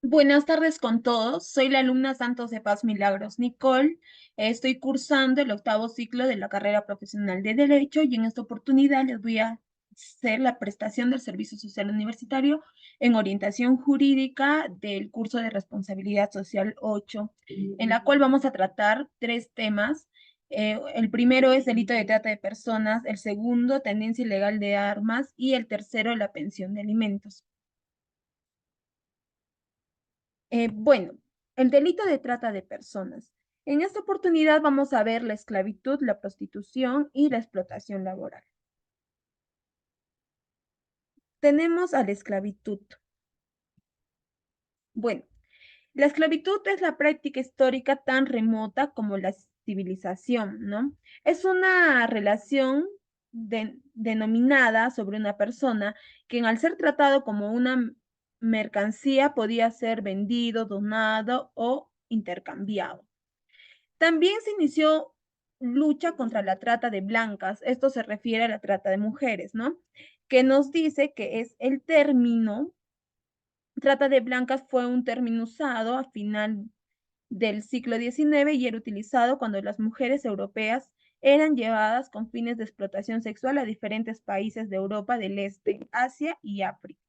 Buenas tardes con todos. Soy la alumna Santos de Paz Milagros Nicole. Estoy cursando el octavo ciclo de la carrera profesional de Derecho y en esta oportunidad les voy a hacer la prestación del servicio social universitario en orientación jurídica del curso de responsabilidad social 8, en la cual vamos a tratar tres temas. El primero es delito de trata de personas, el segundo, tendencia ilegal de armas y el tercero, la pensión de alimentos. Bueno, el delito de trata de personas. En esta oportunidad vamos a ver la esclavitud, la prostitución y la explotación laboral. Tenemos a la esclavitud. Bueno, la esclavitud es la práctica histórica tan remota como la civilización, ¿no? Es una relación denominada sobre una persona que al ser tratado como una mercancía podía ser vendido, donado o intercambiado. También se inició lucha contra la trata de blancas. Esto se refiere a la trata de mujeres, ¿no? Que nos dice que es el término, trata de blancas fue un término usado a final del siglo XIX y era utilizado cuando las mujeres europeas eran llevadas con fines de explotación sexual a diferentes países de Europa del Este, Asia y África.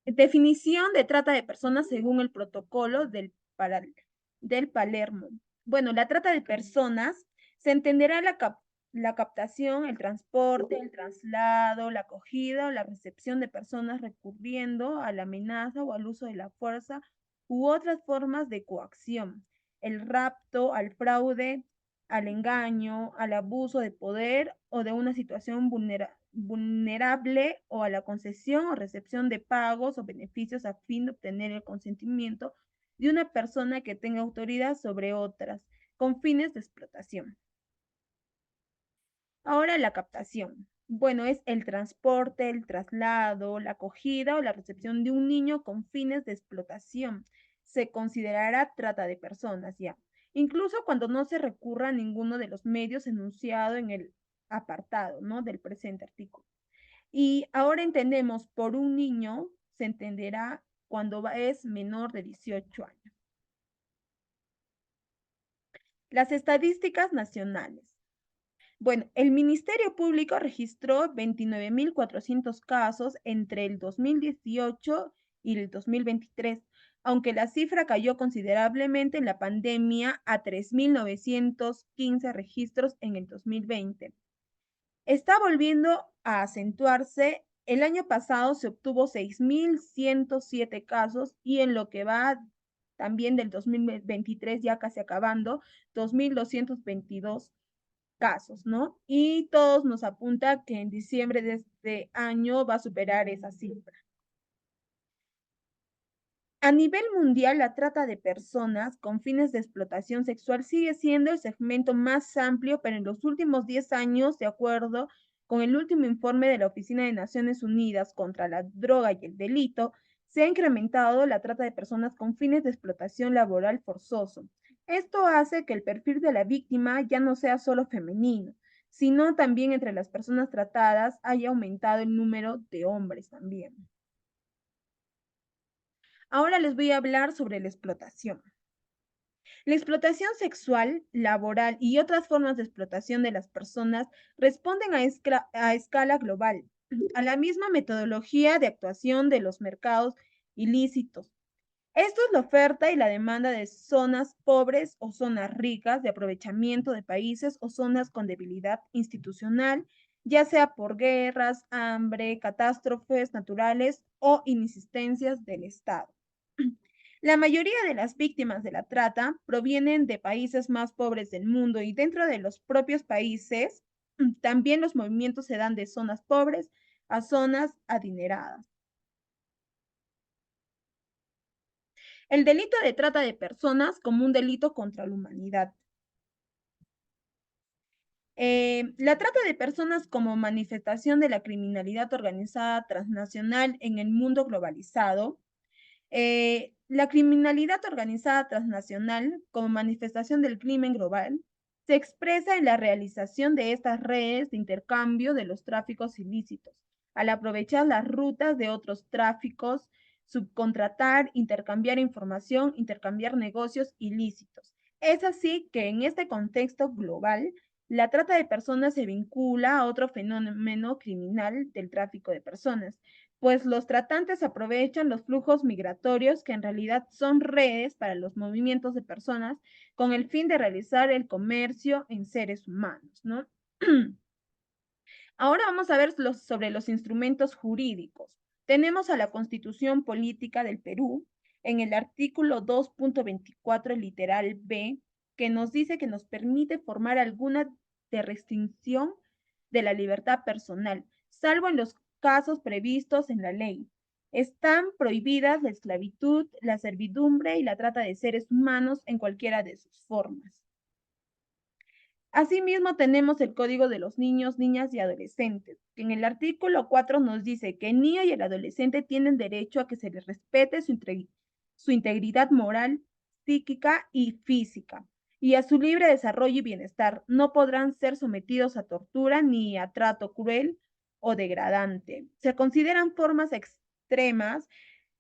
Definición de trata de personas según el protocolo del Palermo. Bueno, la trata de personas se entenderá la captación, el transporte, el traslado, la acogida o la recepción de personas recurriendo a la amenaza o al uso de la fuerza u otras formas de coacción, el rapto, al fraude, al engaño, al abuso de poder o de una situación vulnerable o a la concesión o recepción de pagos o beneficios a fin de obtener el consentimiento de una persona que tenga autoridad sobre otras, con fines de explotación. Ahora la captación. Bueno, es el transporte, el traslado, la acogida o la recepción de un niño con fines de explotación. Se considerará trata de personas ya, incluso cuando no se recurra a ninguno de los medios enunciados en el apartado, ¿no? Del presente artículo. Y ahora entendemos por un niño, se entenderá cuando es menor de 18 años. Las estadísticas nacionales. Bueno, el Ministerio Público registró 29.400 casos entre el 2018 y el 2023, aunque la cifra cayó considerablemente en la pandemia a 3.915 registros en el 2020. Está volviendo a acentuarse. El año pasado se obtuvo 6.107 casos y en lo que va también del 2023, ya casi acabando, 2.222 casos, ¿no? Y todos nos apunta que en diciembre de este año va a superar esa cifra. A nivel mundial, la trata de personas con fines de explotación sexual sigue siendo el segmento más amplio, pero en los últimos 10 años, de acuerdo con el último informe de la Oficina de Naciones Unidas contra la Droga y el Delito, se ha incrementado la trata de personas con fines de explotación laboral forzoso. Esto hace que el perfil de la víctima ya no sea solo femenino, sino también entre las personas tratadas haya aumentado el número de hombres también. Ahora les voy a hablar sobre la explotación. La explotación sexual, laboral y otras formas de explotación de las personas responden a escala global a la misma metodología de actuación de los mercados ilícitos. Esto es la oferta y la demanda de zonas pobres o zonas ricas, de aprovechamiento de países o zonas con debilidad institucional, ya sea por guerras, hambre, catástrofes naturales o inexistencias del Estado. La mayoría de las víctimas de la trata provienen de países más pobres del mundo y dentro de los propios países también los movimientos se dan de zonas pobres a zonas adineradas. El delito de trata de personas como un delito contra la humanidad. La trata de personas como manifestación de la criminalidad organizada transnacional en el mundo globalizado. La criminalidad organizada transnacional, como manifestación del crimen global, se expresa en la realización de estas redes de intercambio de los tráficos ilícitos, al aprovechar las rutas de otros tráficos, subcontratar, intercambiar información, intercambiar negocios ilícitos. Es así que en este contexto global, la trata de personas se vincula a otro fenómeno criminal del tráfico de personas, pues los tratantes aprovechan los flujos migratorios que en realidad son redes para los movimientos de personas con el fin de realizar el comercio en seres humanos, ¿no? Ahora vamos a ver sobre los instrumentos jurídicos. Tenemos a la Constitución Política del Perú en el artículo 2.24, literal B, que nos dice que nos permite formar alguna de restricción de la libertad personal, salvo en los casos previstos en la ley. Están prohibidas la esclavitud, la servidumbre y la trata de seres humanos en cualquiera de sus formas. Asimismo, tenemos el Código de los Niños, Niñas y Adolescentes, que en el artículo 4 nos dice que el niño y el adolescente tienen derecho a que se les respete su integridad moral, psíquica y física, y a su libre desarrollo y bienestar. No podrán ser sometidos a tortura ni a trato cruel o degradante. Se consideran formas extremas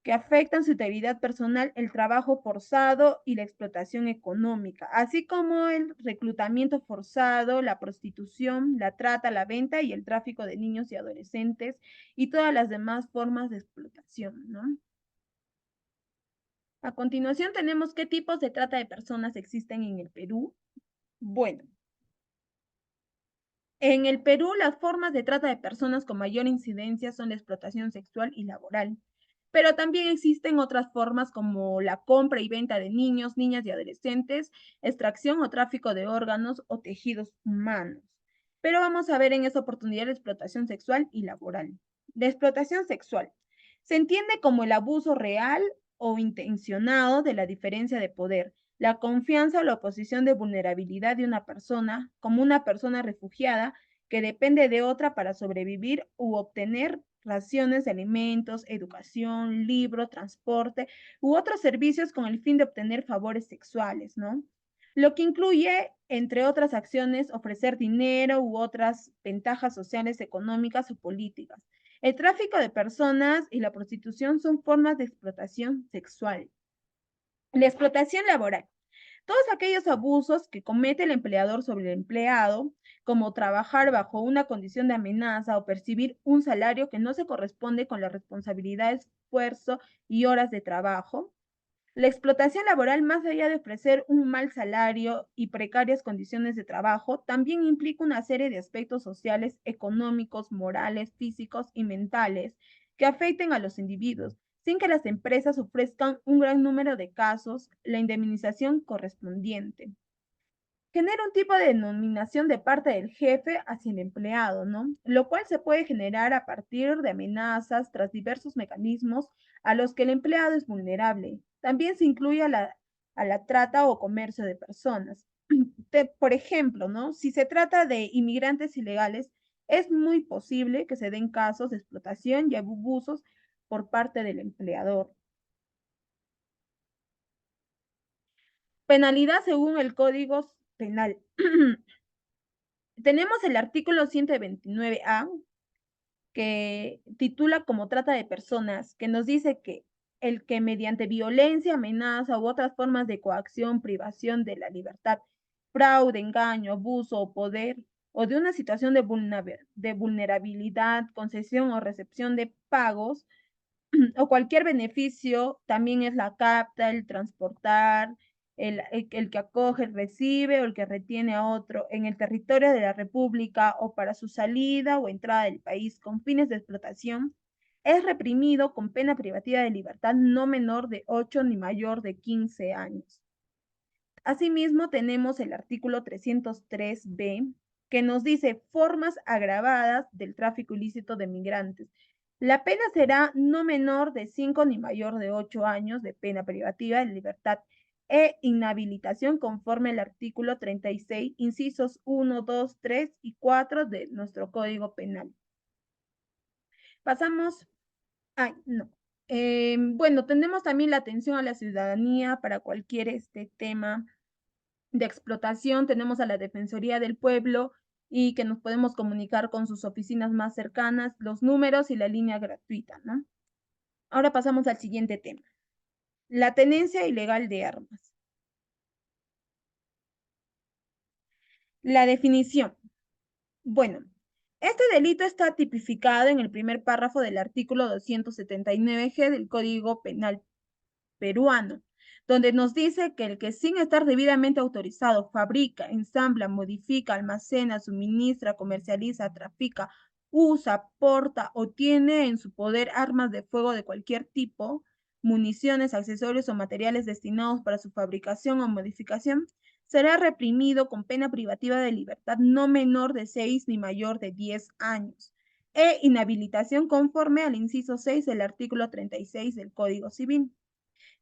que afectan su integridad personal, el trabajo forzado y la explotación económica, así como el reclutamiento forzado, la prostitución, la trata, la venta y el tráfico de niños y adolescentes y todas las demás formas de explotación, ¿no? A continuación tenemos qué tipos de trata de personas existen en el Perú. Bueno, en el Perú las formas de trata de personas con mayor incidencia son la explotación sexual y laboral. Pero también existen otras formas como la compra y venta de niños, niñas y adolescentes, extracción o tráfico de órganos o tejidos humanos. Pero vamos a ver en esta oportunidad la explotación sexual y laboral. La explotación sexual se entiende como el abuso real o intencionado de la diferencia de poder, la confianza o la posición de vulnerabilidad de una persona, como una persona refugiada que depende de otra para sobrevivir u obtener raciones de alimentos, educación, libro, transporte u otros servicios con el fin de obtener favores sexuales, ¿no? Lo que incluye, entre otras acciones, ofrecer dinero u otras ventajas sociales, económicas o políticas. El tráfico de personas y la prostitución son formas de explotación sexual. La explotación laboral. Todos aquellos abusos que comete el empleador sobre el empleado, como trabajar bajo una condición de amenaza o percibir un salario que no se corresponde con la responsabilidad, esfuerzo y horas de trabajo. La explotación laboral, más allá de ofrecer un mal salario y precarias condiciones de trabajo, también implica una serie de aspectos sociales, económicos, morales, físicos y mentales que afecten a los individuos, sin que las empresas ofrezcan un gran número de casos, la indemnización correspondiente. Genera un tipo de denominación de parte del jefe hacia el empleado, ¿no? Lo cual se puede generar a partir de amenazas tras diversos mecanismos a los que el empleado es vulnerable. También se incluye a la trata o comercio de personas. Por ejemplo, ¿no? Si se trata de inmigrantes ilegales, es muy posible que se den casos de explotación y abusos por parte del empleador. Penalidad según el Código Penal. Tenemos el artículo 129A que titula como trata de personas, que nos dice que el que mediante violencia, amenaza u otras formas de coacción, privación de la libertad, fraude, engaño, abuso o poder, o de una situación de vulnerabilidad, concesión o recepción de pagos, o cualquier beneficio, también es la capta, el transportar, el que acoge, el recibe o el que retiene a otro en el territorio de la República o para su salida o entrada del país con fines de explotación, es reprimido con pena privativa de libertad no menor de 8 ni mayor de 15 años. Asimismo, tenemos el artículo 303b, que nos dice formas agravadas del tráfico ilícito de migrantes. La pena será no menor de 5 ni mayor de 8 años de pena privativa de libertad e inhabilitación conforme al artículo 36, incisos 1, 2, 3 y 4 de nuestro Código Penal. Pasamos, ay, no. Bueno, tenemos también la atención a la ciudadanía para cualquier tema de explotación. Tenemos a la Defensoría del Pueblo y que nos podemos comunicar con sus oficinas más cercanas, los números y la línea gratuita, ¿no? Ahora pasamos al siguiente tema, la tenencia ilegal de armas. La definición. Bueno, este delito está tipificado en el primer párrafo del artículo 279G del Código Penal peruano, donde nos dice que el que sin estar debidamente autorizado fabrica, ensambla, modifica, almacena, suministra, comercializa, trafica, usa, porta o tiene en su poder armas de fuego de cualquier tipo, municiones, accesorios o materiales destinados para su fabricación o modificación, será reprimido con pena privativa de libertad no menor de 6 ni mayor de 10 años e inhabilitación conforme al inciso 6 del artículo 36 del Código Civil.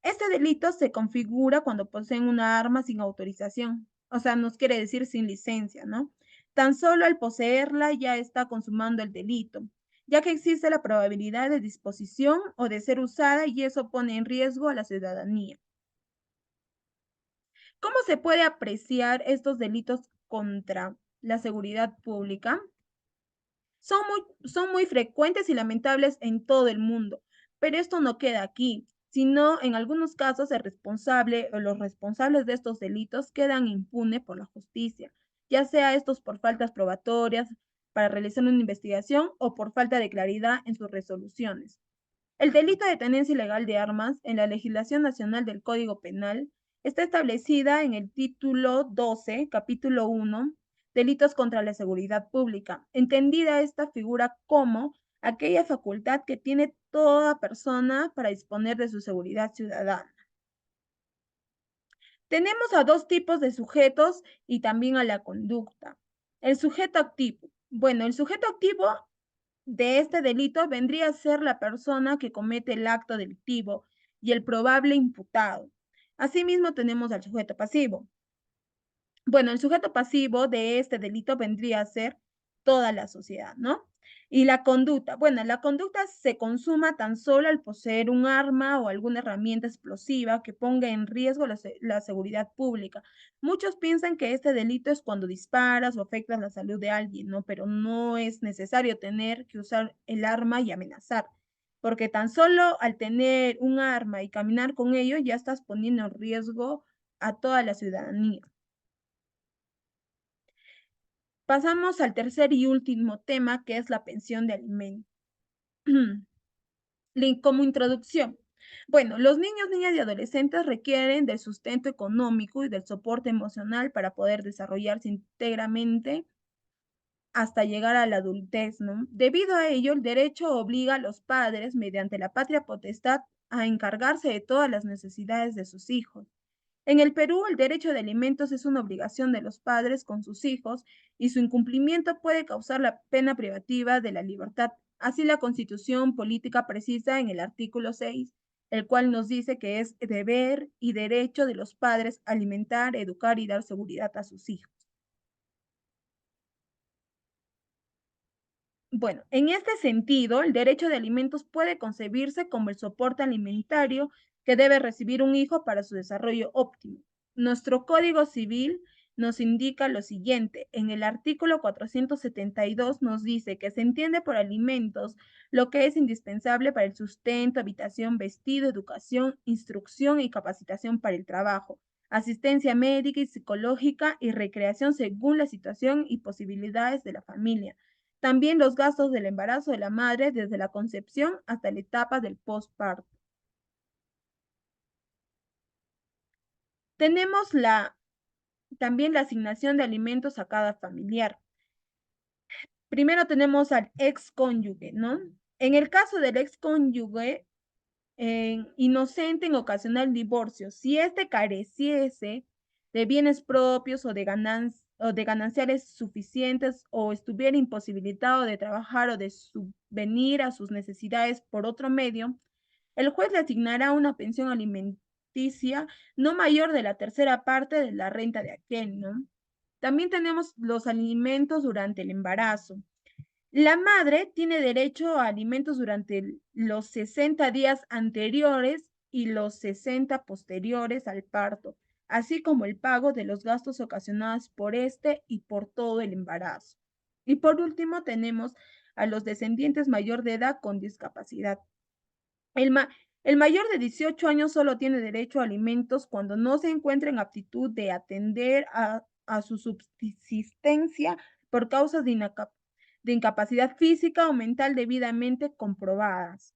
Este delito se configura cuando poseen una arma sin autorización, o sea, nos quiere decir sin licencia, ¿no? Tan solo al poseerla ya está consumando el delito, ya que existe la probabilidad de disposición o de ser usada y eso pone en riesgo a la ciudadanía. ¿Cómo se puede apreciar estos delitos contra la seguridad pública? Son muy frecuentes y lamentables en todo el mundo, pero esto no queda aquí, sino en algunos casos el responsable o los responsables de estos delitos quedan impunes por la justicia, ya sea estos por faltas probatorias para realizar una investigación o por falta de claridad en sus resoluciones. El delito de tenencia ilegal de armas en la legislación nacional del Código Penal está establecida en el título 12, capítulo 1, Delitos contra la seguridad pública, entendida esta figura como aquella facultad que tiene toda persona para disponer de su seguridad ciudadana. Tenemos a dos tipos de sujetos y también a la conducta. El sujeto activo. Bueno, el sujeto activo de este delito vendría a ser la persona que comete el acto delictivo y el probable imputado. Asimismo, tenemos al sujeto pasivo. Bueno, el sujeto pasivo de este delito vendría a ser toda la sociedad, ¿no? Y la conducta. Bueno, la conducta se consuma tan solo al poseer un arma o alguna herramienta explosiva que ponga en riesgo la seguridad pública. Muchos piensan que este delito es cuando disparas o afectas la salud de alguien, ¿no? Pero no es necesario tener que usar el arma y amenazar, porque tan solo al tener un arma y caminar con ello ya estás poniendo en riesgo a toda la ciudadanía. Pasamos al tercer y último tema, que es la pensión de alimentos. Como introducción. Bueno, los niños, niñas y adolescentes requieren del sustento económico y del soporte emocional para poder desarrollarse íntegramente hasta llegar a la adultez, ¿no? Debido a ello, el derecho obliga a los padres, mediante la patria potestad, a encargarse de todas las necesidades de sus hijos. En el Perú, el derecho de alimentos es una obligación de los padres con sus hijos y su incumplimiento puede causar la pena privativa de la libertad. Así la Constitución política precisa en el artículo 6, el cual nos dice que es deber y derecho de los padres alimentar, educar y dar seguridad a sus hijos. Bueno, en este sentido, el derecho de alimentos puede concebirse como el soporte alimentario que debe recibir un hijo para su desarrollo óptimo. Nuestro Código Civil nos indica lo siguiente. En el artículo 472 nos dice que se entiende por alimentos lo que es indispensable para el sustento, habitación, vestido, educación, instrucción y capacitación para el trabajo, asistencia médica y psicológica y recreación según la situación y posibilidades de la familia. También los gastos del embarazo de la madre desde la concepción hasta la etapa del postparto. Tenemos también la asignación de alimentos a cada familiar. Primero tenemos al excónyuge, ¿no? En el caso del excónyuge, inocente en ocasional divorcio, si éste careciese de bienes propios o de gananciales suficientes o estuviera imposibilitado de trabajar o de subvenir a sus necesidades por otro medio, el juez le asignará una pensión alimenticia no mayor de la tercera parte de la renta de aquel, ¿no? También tenemos los alimentos durante el embarazo. La madre tiene derecho a alimentos durante los 60 días anteriores y los 60 posteriores al parto, así como el pago de los gastos ocasionados por este y por todo el embarazo. Y por último, tenemos a los descendientes mayor de edad con discapacidad. El, ma- el mayor de 18 años solo tiene derecho a alimentos cuando no se encuentra en aptitud de atender a su subsistencia por causas de incapacidad física o mental debidamente comprobadas.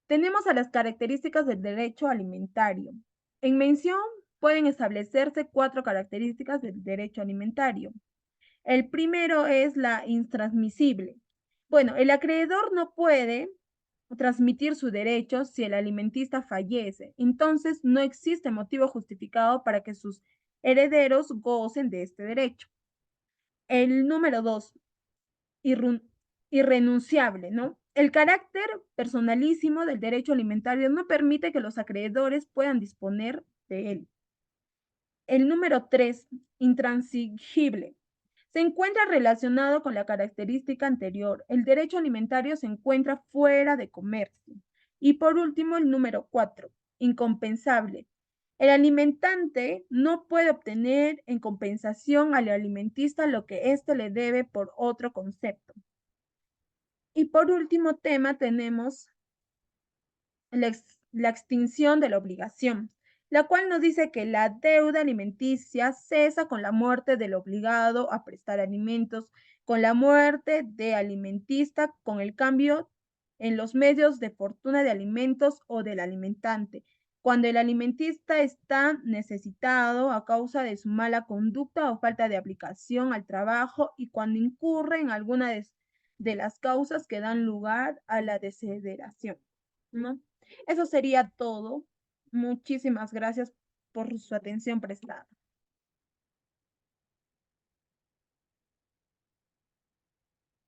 Tenemos a las características del derecho alimentario. En mención pueden establecerse 4 características del derecho alimentario. El primero es la intransmisible. Bueno, el acreedor no puede transmitir su derecho si el alimentista fallece. Entonces, no existe motivo justificado para que sus herederos gocen de este derecho. El número 2, irrenunciable, ¿no? El carácter personalísimo del derecho alimentario no permite que los acreedores puedan disponer de él. El número 3, intransigible. Se encuentra relacionado con la característica anterior. El derecho alimentario se encuentra fuera de comercio. Y por último, el número 4, incompensable. El alimentante no puede obtener en compensación al alimentista lo que éste le debe por otro concepto. Y por último tema tenemos la extinción de la obligación, la cual nos dice que la deuda alimenticia cesa con la muerte del obligado a prestar alimentos, con la muerte de alimentista, con el cambio en los medios de fortuna de alimentos o del alimentante, cuando el alimentista está necesitado a causa de su mala conducta o falta de aplicación al trabajo y cuando incurre en alguna de las causas que dan lugar a la desideración, ¿no? Eso sería todo. Muchísimas gracias por su atención prestada.